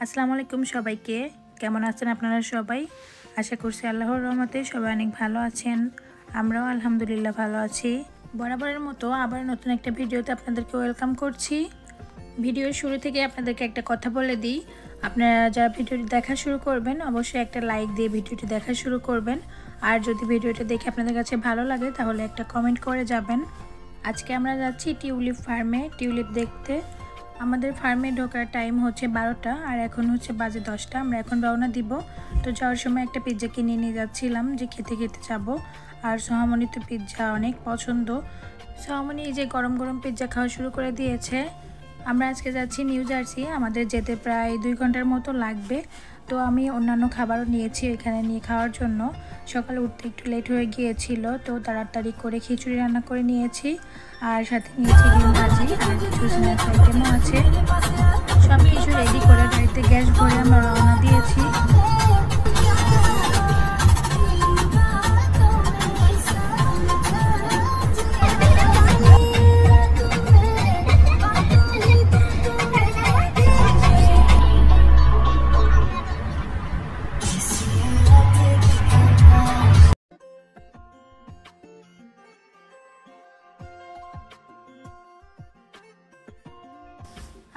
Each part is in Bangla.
আসসালামু আলাইকুম সবাইকে। কেমন আছেন আপনারা সবাই? আশা করছি আল্লাহর রহমতে সবাই অনেক ভালো আছেন। আমরাও আলহামদুলিল্লাহ ভালো আছি। বরাবরের মতো আবার নতুন একটা ভিডিওতে আপনাদেরকে ওয়েলকাম করছি। ভিডিওর শুরু থেকে আপনাদেরকে একটা কথা বলে দিই, আপনারা যারা ভিডিওটি দেখা শুরু করবেন অবশ্যই একটা লাইক দিয়ে ভিডিওটি দেখা শুরু করবেন। আর যদি ভিডিওটা দেখে আপনাদের কাছে ভালো লাগে তাহলে একটা কমেন্ট করে যাবেন। আজকে আমরা যাচ্ছি টিউলিপ ফার্মে টিউলিপ দেখতে। আমাদের ফার্মে ঢোকার টাইম হচ্ছে 12টা আর এখন হচ্ছে বাজে 10টা। আমরা এখন রওনা দিব। তো যাওয়ার সময় একটা পিৎজা কিনে নিয়ে যাচ্ছিলাম যে খেতে খেতে যাব। আর সোহামণি তো পিৎজা অনেক পছন্দ। সোহামণি এই যে গরম গরম পিৎজা খাওয়া শুরু করে দিয়েছে। আমরা আজকে যাচ্ছি নিউ জার্সি, আমাদের যেতে প্রায় 2 ঘন্টার মতো লাগবে। তো আমি অন্যান্য খাবারও নিয়েছি এখানে নিয়ে খাওয়ার জন্য। সকালে উঠতে একটু লেট হয়ে গিয়েছিল, তো তাড়াতাড়ি করে খিচুড়ি রান্না করে নিয়েছি আর সাথে নিয়েছি ডিম ভাজি আর কিছু স্ন্যাক্স আইটেমও আছে। সব কিছু রেডি করে গাড়িতে গ্যাস ভরে আমরা রওনা দিয়েছি।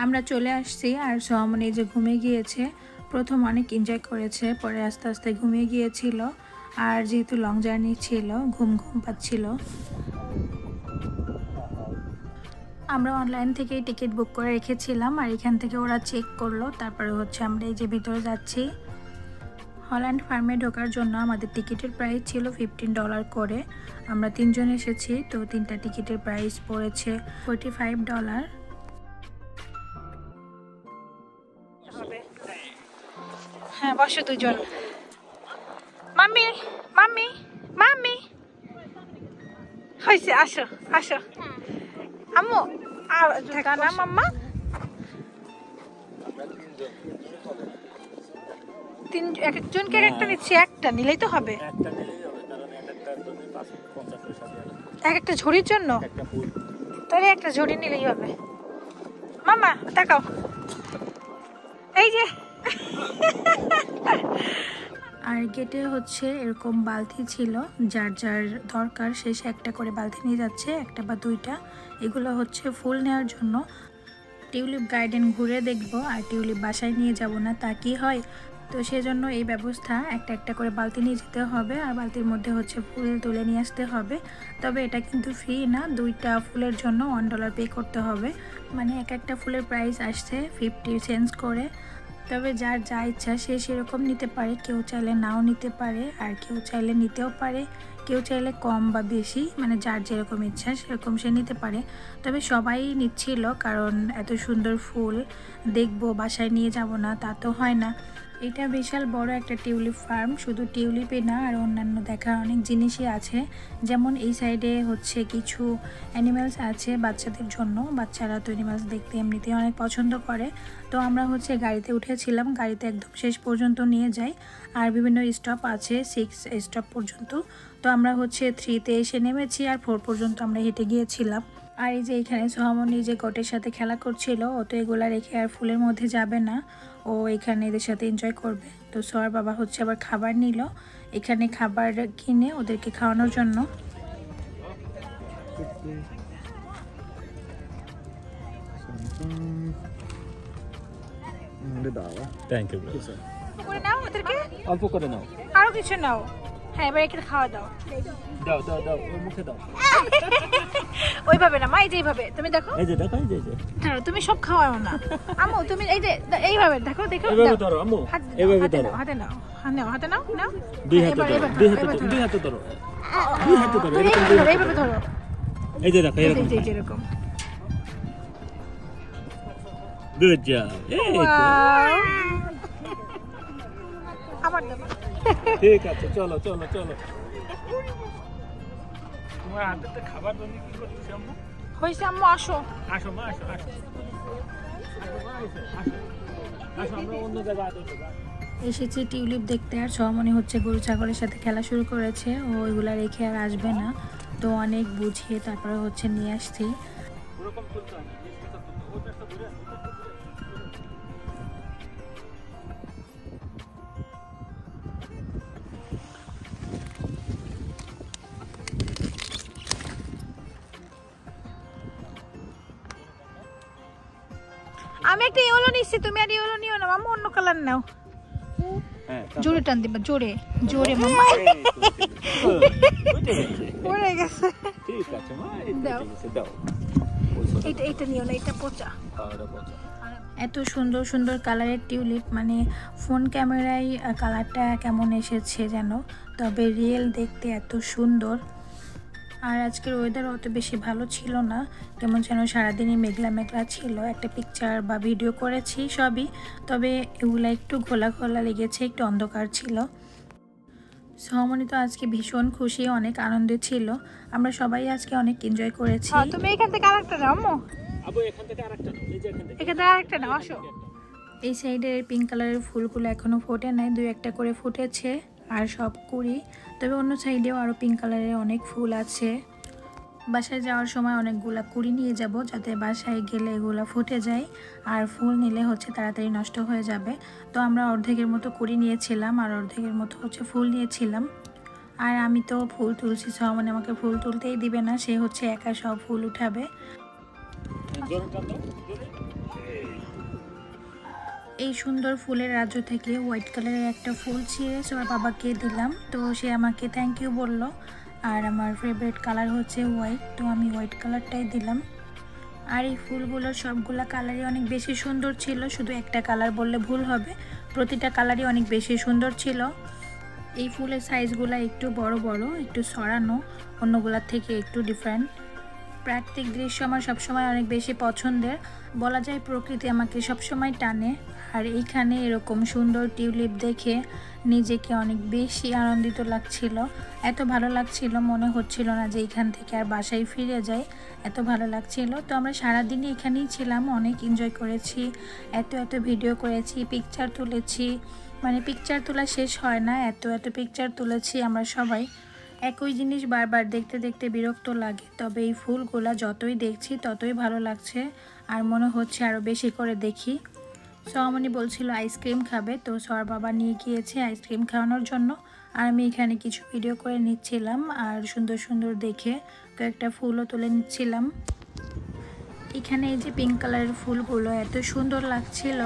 আমরা চলে আসছি আর সোহামণি যে ঘুমিয়ে গিয়েছে। প্রথম অনেক এনজয় করেছে, পরে আস্তে আস্তে ঘুমিয়ে গিয়েছিল। আর যেহেতু লং জার্নি ছিল ঘুম পাচ্ছিল। আমরা অনলাইন থেকেই টিকিট বুক করে রেখেছিলাম আর এখান থেকে ওরা চেক করলো, তারপরে হচ্ছে আমরা এই যে ভিতরে যাচ্ছি। হল্যান্ড ফার্মে ঢোকার জন্য আমাদের টিকিটের প্রাইস ছিল $15 করে। আমরা 3 জন এসেছি, তো 3টা টিকিটের প্রাইস পড়েছে $45। হ্যাঁ বসো দুজন। মাম্মি মাম্মি মাম্মি হয়েছে, আসো আসো আম্মু থাকা না মাম্মা। একজনকে একটা নিচ্ছি, একটা নিলেই তো হবে। এক একটা ঝুড়ির জন্য তাহলে একটা ঝুড়ি নিলেই হবে। মাম্মা তাকাও, এই যে। আর গেটে হচ্ছে এরকম বালতি ছিল, যার যার দরকার সে একটা করে বালতি নিয়ে যাচ্ছে, একটা বা 2টা। এগুলো হচ্ছে ফুল নেওয়ার জন্য। টিউলিপ গার্ডেন ঘুরে দেখবো আর টিউলিপ বাসায় নিয়ে যাব না তা কি হয়, তো সেজন্য এই ব্যবস্থা। একটা করে বালতি নিয়ে যেতে হবে আর বালতির মধ্যে হচ্ছে ফুল তুলে নিয়ে আসতে হবে। তবে এটা কিন্তু ফ্রি না, 2টা ফুলের জন্য $1 পে করতে হবে। মানে একটা ফুলের প্রাইস আসছে 50 সেন্টস করে। তবে যার যা ইচ্ছা সে সেরকম নিতে পারে, কেউ চাইলে নাও নিতে পারে আর কেউ চাইলে নিতেও পারে, কেউ চাইলে কম বা বেশি, মানে যার যেরকম ইচ্ছা সেরকম সে নিতে পারে। তবে সবাই নিচ্ছিল, কারণ এত সুন্দর ফুল দেখবো বাসায় নিয়ে যাব না তা তো হয় না। এটা বিশাল বড় একটা টিউলিপ ফার্ম, শুধু টিউলিপই না আর অন্যান্য দেখার অনেক জিনিসই আছে। যেমন এই সাইডে হচ্ছে কিছু অ্যানিমেলস আছে বাচ্চাদের জন্য, বাচ্চারা তো অ্যানিমেলস দেখতে এমনিতেই অনেক পছন্দ করে। তো আমরা হচ্ছে গাড়িতে উঠেছিলাম, গাড়িতে একদম শেষ পর্যন্ত নিয়ে যাই আর বিভিন্ন স্টপ আছে 6 স্টপ পর্যন্ত। তো আমরা হচ্ছে 3তে এসে নেমেছি আর 4 পর্যন্ত আমরা হেঁটে গিয়েছিলাম। আর এই যে এখানে সোহামণি যে গোটের সাথে খেলা করছিল, ও তো এগুলা রেখে আর ফুলের মধ্যে যাবে না, ও এখানে এদের সাথে এনজয় করবে। তো সোহার বাবা হচ্ছে আবার খাবার নিল, এখানে খাবার কিনে ওদেরকে খাওয়ানোর জন্য। Thank you. নাও ওদেরকে, অল্প করে নাও, আরো কিছু নাও। হ্যাঁ এবার একে খাওয়া দাও। দাও দাও দাও, ওর মুখে দাও। ওইভাবে না মা, এই যে এইভাবে তুমি দেখো, এই যে দেখো, এই যে ধরো, তুমি সব খাওয়াও না আম্মু, তুমি এই যে এইভাবে দেখো দেখো, এইভাবে ধরো আম্মু, এইভাবে ধরো, হাতে নাও, হাতে নাও নাও, দুই হাতে ধরো, দুই হাতে ধরো, দুই হাতে ধরো, দুই হাতে ধরো, এইভাবে ধরো, এই যে দেখো এরকম, এই যে এরকম। Good job. আবার দেবো। ঠিক আছে, চলো চলো চলো। তোমার হাতে খাবার জন্য কি করতেছ আম্মু? হইছে আম্মু, আসো আসো মা, আসো আসো আসো, আমরা অন্য জায়গায় আসো। এসেছি টিউলিপ দেখতে আর সোহামণি হচ্ছে গরু ছাগলের সাথে খেলা শুরু করেছে। ও ওইগুলা রেখে আর আসবে না, তো অনেক বুঝিয়ে তারপরে হচ্ছে নিয়ে আসছি। আমি একটা ইয়েলো নিচ্ছি, তুমি আর ইয়েলো নিও না মাম্মা, অন্য কালার নাও। জোরে টান দিবা, জোরে জোরে মাম্মা। পড়ে গেছে। ঠিক আছে মা, দাও। এটা নিও না, এটা পচা। এত সুন্দর সুন্দর কালারের টিউলিপ, মানে ফোন ক্যামেরায় কালারটা কেমন এসেছে যেন, তবে রিয়েল দেখতে এত সুন্দর। আর আজকের ওয়েদার অত বেশি ভালো ছিল না, কেমন যেন সারাদিনই মেঘলা মেঘলা ছিল। একটা পিকচার বা ভিডিও করেছি সবই, তবে এগুলো একটু ঘোলা ঘোলা লেগেছে, একটু অন্ধকার ছিল। সোহামনি তো আজকে ভীষণ খুশি, অনেক আনন্দে ছিল। আমরা সবাই আজকে অনেক এনজয় করেছি। তুমি এখান থেকে আরেকটা নাও আম্মু, আবু এখান থেকে আরেকটা নাও, এই যে এখান থেকে আরেকটা নাও, আসো। এই সাইডের পিঙ্ক কালারের ফুলগুলো এখনো ফোটে নাই, 2-1টা করে ফুটেছে আর সব কুড়ি। তবে অন্য সাইডেও আরও পিঙ্ক কালারের অনেক ফুল আছে। বাসায় যাওয়ার সময় অনেকগুলা কুড়ি নিয়ে যাব, যাতে বাসায় গেলে এগুলা ফুটে যায়, আর ফুল নিলে হচ্ছে তাড়াতাড়ি নষ্ট হয়ে যাবে। তো আমরা অর্ধেকের মতো কুড়ি নিয়েছিলাম আর অর্ধেকের মতো হচ্ছে ফুল নিয়েছিলাম। আর আমি তো ফুল তুলছি, সোহামনি আমাকে ফুল তুলতেই দিবে না, সে হচ্ছে একা সব ফুল উঠাবে। এই সুন্দর ফুলের রাজ্য থেকে হোয়াইট কালারের একটা ফুল ছিঁড়ে সবার বাবাকে দিলাম, তো সে আমাকে থ্যাংক ইউ বললো। আর আমার ফেভারিট কালার হচ্ছে হোয়াইট, তো আমি হোয়াইট কালারটাই দিলাম। আর এই ফুলগুলোর সবগুলা কালারই অনেক বেশি সুন্দর ছিল, শুধু একটা কালার বললে ভুল হবে, প্রতিটা কালারই অনেক বেশি সুন্দর ছিল। এই ফুলের সাইজগুলো একটু বড় বড়, একটু সরানো, অন্যগুলার থেকে একটু ডিফারেন্ট। প্রাকৃতিক দৃশ্য আমার সবসময় অনেক বেশি পছন্দের, বলা যায় প্রকৃতি আমাকে সবসময় টানে। আর এইখানে এরকম সুন্দর টিউলিপ দেখে নিজেকে অনেক বেশি আনন্দিত লাগছিল, এত ভালো লাগছিল, মনে হচ্ছিল না যে এখান থেকে আর বাসায় ফিরে যাই, এত ভালো লাগছিল। তো আমরা সারাদিনই এখানেই ছিলাম, অনেক এনজয় করেছি, এত ভিডিও করেছি, পিকচার তুলেছি, মানে পিকচার তোলা শেষ হয় না, এত পিকচার তুলেছি আমরা সবাই। একই জিনিস বারবার দেখতে দেখতে বিরক্ত লাগে, তবে এই ফুলগুলা যতই দেখছি ততই ভালো লাগছে, আর মনে হচ্ছে আরও বেশি করে দেখি। সোহামনি বলছিল আইসক্রিম খাবে, তো সবার বাবা নিয়ে গিয়েছে আইসক্রিম খাওয়ানোর জন্য, আর আমি এখানে কিছু ভিডিও করে নিচ্ছিলাম আর সুন্দর সুন্দর দেখে কয়েকটা ফুলও তুলে নিচ্ছিলাম। এখানে এই যে পিঙ্ক কালারের ফুলগুলো এত সুন্দর লাগছিল।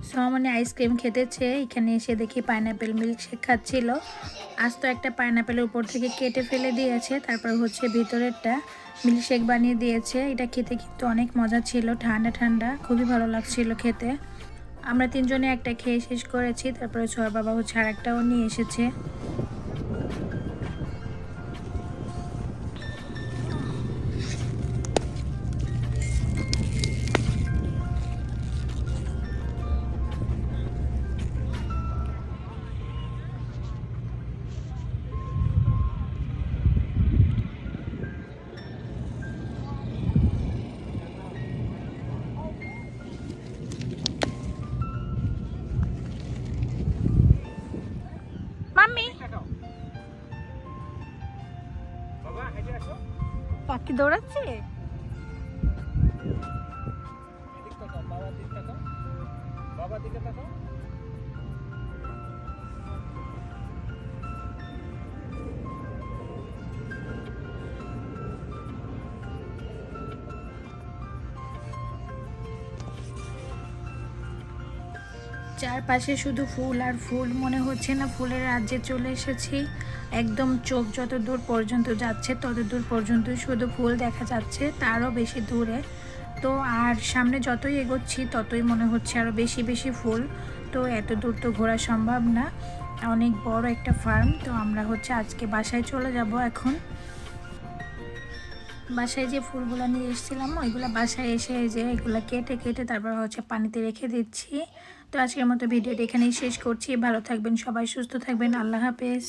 সোহামনি আইসক্রিম খেতেছে, এখানে এসে দেখি পাইনাপেল মিল্কশেক খাচ্ছিল। আজ তো একটা পাইনাপেলের উপর থেকে কেটে ফেলে দিয়েছে, তারপর হচ্ছে ভিতরেরটা মিল্কশেক বানিয়ে দিয়েছে। এটা খেতে কিন্তু অনেক মজা ছিল, ঠান্ডা ঠান্ডা, খুবই ভালো লাগছিল খেতে। আমরা তিনজনে একটা খেয়ে শেষ করেছি, তারপরে সোহার বাবা হচ্ছে আর একটাও নিয়ে এসেছে। মাম্মি পাখি দৌড়াচ্ছে। বাবা দিকে তাকাও। চারপাশে শুধু ফুল আর ফুল, মনে হচ্ছে না ফুলের রাজ্যে চলে এসেছি। একদম চোখ যত দূর পর্যন্ত যাচ্ছে তত দূর পর্যন্ত শুধু ফুল দেখা যাচ্ছে, তারও বেশি দূরে। তো আর সামনে যতই এগোচ্ছি ততই মনে হচ্ছে আরও বেশি বেশি ফুল। তো এত দূর তো ঘোরা সম্ভব না, অনেক বড় একটা ফার্ম। তো আমরা আজকে বাসায় চলে যাব। এখন বাসায় যে ফুলগুলো নিয়ে এসেছিলাম ওইগুলো বাসায় এসে যে এগুলো কেটে কেটে তারপর পানিতে রেখে দিচ্ছি। তো আজকের মতো ভিডিওটা এখানেই শেষ করছি। ভালো থাকবেন সবাই, সুস্থ থাকবেন, আল্লাহ হাফেজ।